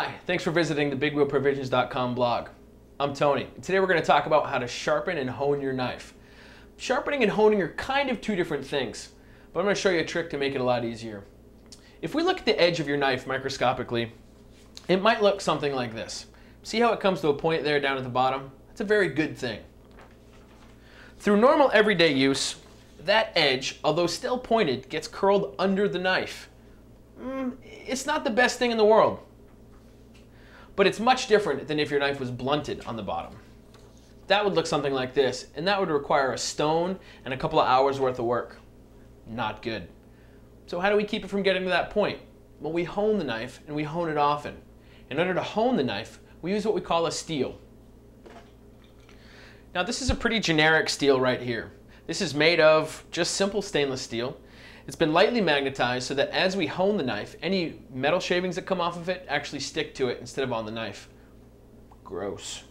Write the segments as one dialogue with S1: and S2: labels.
S1: Hi, thanks for visiting the BigWheelProvisions.com blog. I'm Tony, and today we're going to talk about how to sharpen and hone your knife. Sharpening and honing are kind of two different things, but I'm going to show you a trick to make it a lot easier. If we look at the edge of your knife microscopically, it might look something like this. See how it comes to a point there down at the bottom? That's a very good thing. Through normal everyday use, that edge, although still pointed, gets curled under the knife. It's not the best thing in the world, but it's much different than if your knife was blunted on the bottom. That would look something like this, and that would require a stone and a couple of hours worth of work. Not good. So how do we keep it from getting to that point? Well, we hone the knife, and we hone it often. In order to hone the knife, we use what we call a steel. Now this is a pretty generic steel right here. This is made of just simple stainless steel. It's been lightly magnetized so that as we hone the knife, any metal shavings that come off of it actually stick to it instead of on the knife. Gross.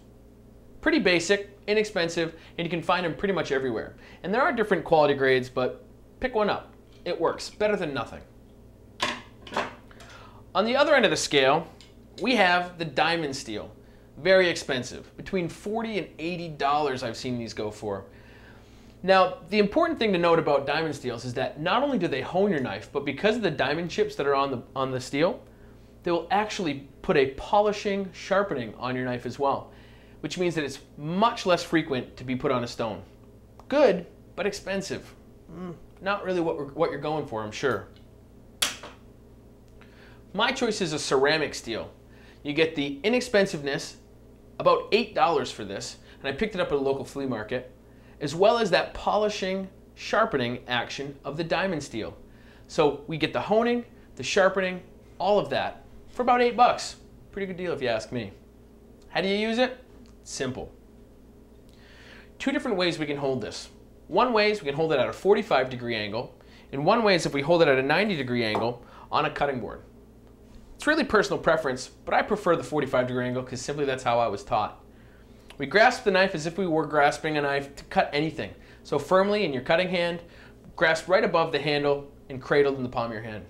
S1: Pretty basic, inexpensive, and you can find them pretty much everywhere. And there are different quality grades, but pick one up. It works. Better than nothing. On the other end of the scale, we have the diamond steel. Very expensive. Between $40 and $80 I've seen these go for. Now, the important thing to note about diamond steels is that not only do they hone your knife, but because of the diamond chips that are on the steel, they will actually put a polishing, sharpening on your knife as well, which means that it's much less frequent to be put on a stone. Good, but expensive. Not really what you're going for, I'm sure. My choice is a ceramic steel. You get the inexpensiveness, about $8 for this, and I picked it up at a local flea market, as well as that polishing, sharpening action of the diamond steel. So we get the honing, the sharpening, all of that for about $8. Pretty good deal if you ask me. How do you use it? Simple. Two different ways we can hold this. One way is we can hold it at a 45-degree angle, and one way is if we hold it at a 90-degree angle on a cutting board. It's really personal preference, but I prefer the 45-degree angle because simply that's how I was taught. We grasp the knife as if we were grasping a knife to cut anything. So firmly in your cutting hand, grasp right above the handle and cradled in the palm of your hand.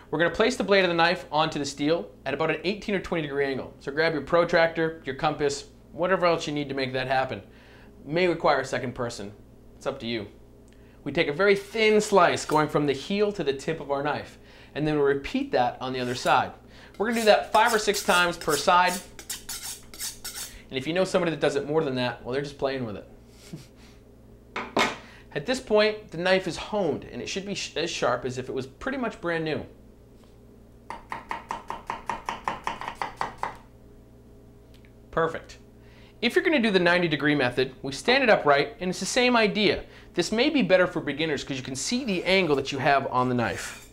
S1: We're going to place the blade of the knife onto the steel at about an 18 or 20 degree angle. So grab your protractor, your compass, whatever else you need to make that happen. May require a second person. It's up to you. We take a very thin slice going from the heel to the tip of our knife, and then we'll repeat that on the other side. We're going to do that 5 or 6 times per side. And if you know somebody that does it more than that, well, they're just playing with it. At this point, the knife is honed, and it should be as sharp as if it was pretty much brand new. Perfect. If you're going to do the 90-degree method, we stand it upright, and it's the same idea. This may be better for beginners because you can see the angle that you have on the knife.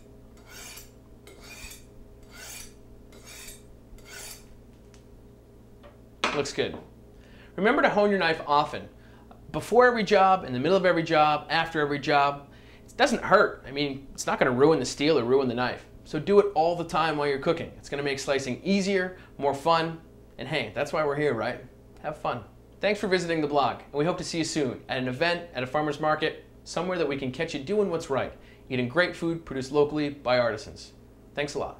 S1: Looks good. Remember to hone your knife often. Before every job, in the middle of every job, after every job. It doesn't hurt. I mean, it's not going to ruin the steel or ruin the knife. So do it all the time while you're cooking. It's going to make slicing easier, more fun, and hey, that's why we're here, right? Have fun. Thanks for visiting the blog, and we hope to see you soon at an event, at a farmer's market, somewhere that we can catch you doing what's right, eating great food produced locally by artisans. Thanks a lot.